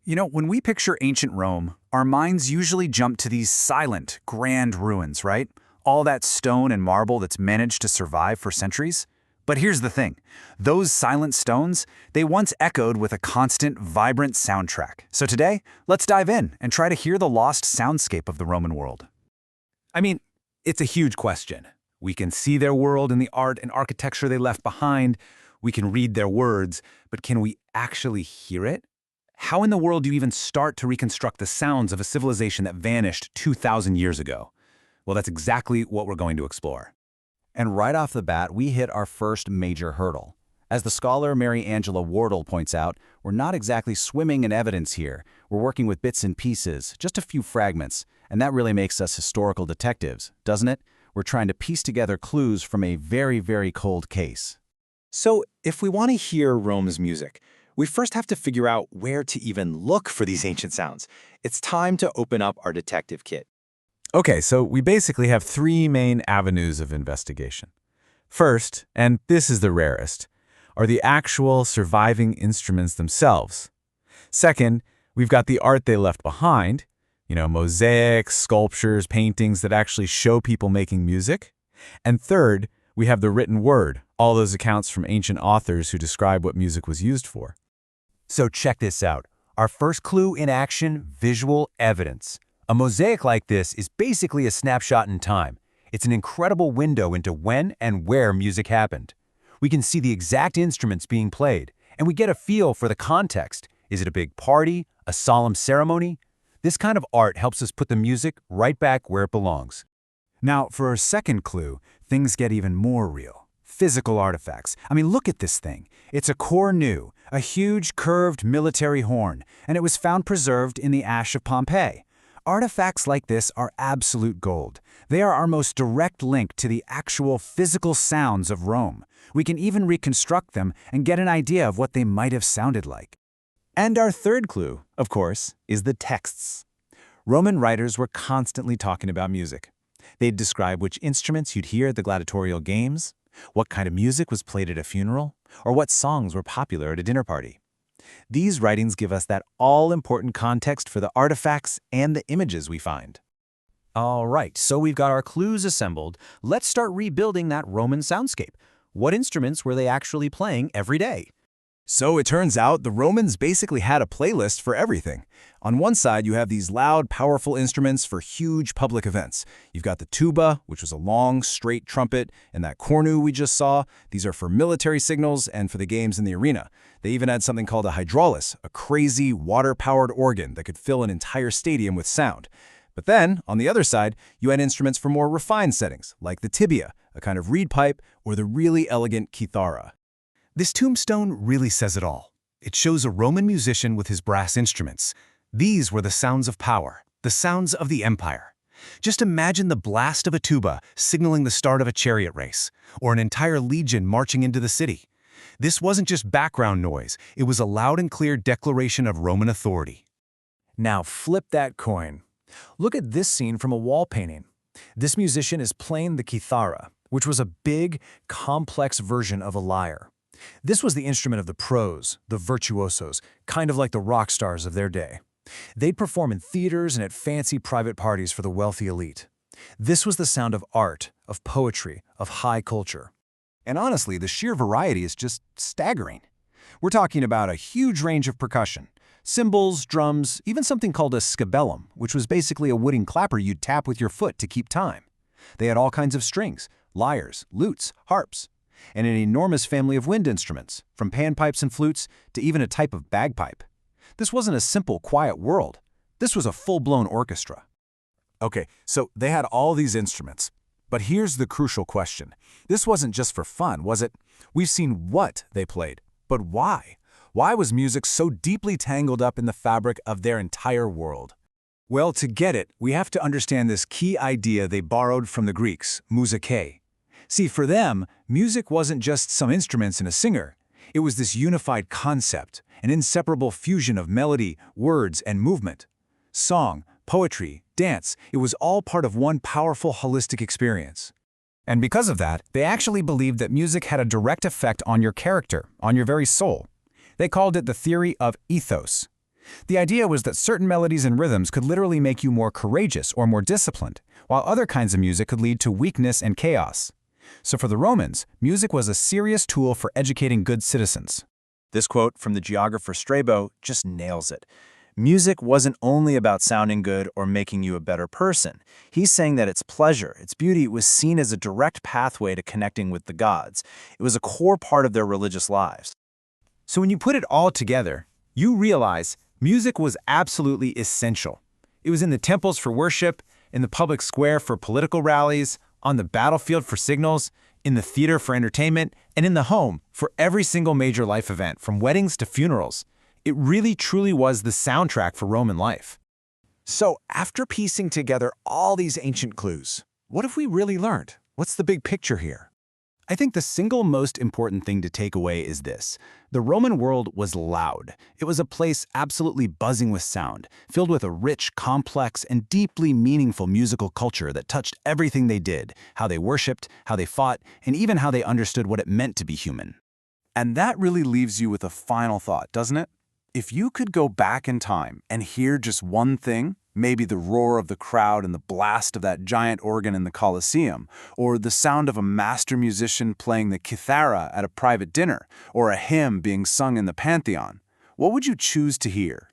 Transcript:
When we picture ancient Rome, our minds usually jump to these silent, grand ruins, right? All that stone and marble that's managed to survive for centuries. But here's the thing. Those silent stones, they once echoed with a constant, vibrant soundtrack. So today, let's dive in and try to hear the lost soundscape of the Roman world. I mean, it's a huge question. We can see their world in the art and architecture they left behind. We can read their words, but can we actually hear it? How in the world do you even start to reconstruct the sounds of a civilization that vanished 2,000 years ago? Well, that's exactly what we're going to explore. And right off the bat, we hit our first major hurdle. As the scholar Mary Angela Wardle points out, we're not exactly swimming in evidence here. We're working with bits and pieces, just a few fragments, and that really makes us historical detectives, doesn't it? We're trying to piece together clues from a very, very cold case. So, if we want to hear Rome's music, we first have to figure out where to even look for these ancient sounds. It's time to open up our detective kit. Okay, so we basically have three main avenues of investigation. First, and this is the rarest, are the actual surviving instruments themselves. Second, we've got the art they left behind, mosaics, sculptures, paintings that actually show people making music. And third, we have the written word, all those accounts from ancient authors who describe what music was used for. So check this out. Our first clue in action, visual evidence. A mosaic like this is basically a snapshot in time. It's an incredible window into when and where music happened. We can see the exact instruments being played, and we get a feel for the context. Is it a big party, a solemn ceremony? This kind of art helps us put the music right back where it belongs. Now, for our second clue, things get even more real. Physical artifacts. Look at this thing. It's a cornu, a huge curved military horn, and it was found preserved in the ash of Pompeii. Artifacts like this are absolute gold. They are our most direct link to the actual physical sounds of Rome. We can even reconstruct them and get an idea of what they might have sounded like. And our third clue, of course, is the texts. Roman writers were constantly talking about music. They'd describe which instruments you'd hear at the gladiatorial games, what kind of music was played at a funeral, or what songs were popular at a dinner party. These writings give us that all-important context for the artifacts and the images we find. All right, so we've got our clues assembled. Let's start rebuilding that Roman soundscape. What instruments were they actually playing every day? So it turns out the Romans basically had a playlist for everything. On one side, you have these loud, powerful instruments for huge public events. You've got the tuba, which was a long, straight trumpet, and that cornu we just saw. These are for military signals and for the games in the arena. They even had something called a hydraulis, a crazy, water-powered organ that could fill an entire stadium with sound. But then, on the other side, you had instruments for more refined settings, like the tibia, a kind of reed pipe, or the really elegant kithara. This tombstone really says it all. It shows a Roman musician with his brass instruments. These were the sounds of power, the sounds of the empire. Just imagine the blast of a tuba signaling the start of a chariot race, or an entire legion marching into the city. This wasn't just background noise, it was a loud and clear declaration of Roman authority. Now flip that coin. Look at this scene from a wall painting. This musician is playing the kithara, which was a big, complex version of a lyre. This was the instrument of the pros, the virtuosos, kind of like the rock stars of their day. They'd perform in theaters and at fancy private parties for the wealthy elite. This was the sound of art, of poetry, of high culture. And honestly, the sheer variety is just staggering. We're talking about a huge range of percussion. Cymbals, drums, even something called a scabellum, which was basically a wooden clapper you'd tap with your foot to keep time. They had all kinds of strings, lyres, lutes, harps, and an enormous family of wind instruments, from panpipes and flutes to even a type of bagpipe. This wasn't a simple, quiet world. This was a full-blown orchestra. Okay, so they had all these instruments. But here's the crucial question. This wasn't just for fun, was it? We've seen what they played, but why? Why was music so deeply tangled up in the fabric of their entire world? Well, to get it, we have to understand this key idea they borrowed from the Greeks, musikae. See, for them, music wasn't just some instruments and a singer. It was this unified concept, an inseparable fusion of melody, words, and movement. Song, poetry, dance, it was all part of one powerful holistic experience. And because of that, they actually believed that music had a direct effect on your character, on your very soul. They called it the theory of ethos. The idea was that certain melodies and rhythms could literally make you more courageous or more disciplined, while other kinds of music could lead to weakness and chaos. So for the Romans, music was a serious tool for educating good citizens. This quote from the geographer Strabo just nails it. Music wasn't only about sounding good or making you a better person. He's saying that its pleasure, its beauty, was seen as a direct pathway to connecting with the gods. It was a core part of their religious lives. So when you put it all together, you realize music was absolutely essential. It was in the temples for worship, in the public square for political rallies, on the battlefield for signals, in the theater for entertainment, and in the home for every single major life event, from weddings to funerals. It really truly was the soundtrack for Roman life. So after piecing together all these ancient clues, what have we really learned? What's the big picture here? I think the single most important thing to take away is this. The Roman world was loud. It was a place absolutely buzzing with sound, filled with a rich, complex, and deeply meaningful musical culture that touched everything they did, how they worshipped, how they fought, and even how they understood what it meant to be human. And that really leaves you with a final thought, doesn't it? If you could go back in time and hear just one thing, maybe the roar of the crowd and the blast of that giant organ in the Colosseum, or the sound of a master musician playing the kithara at a private dinner, or a hymn being sung in the Pantheon, what would you choose to hear?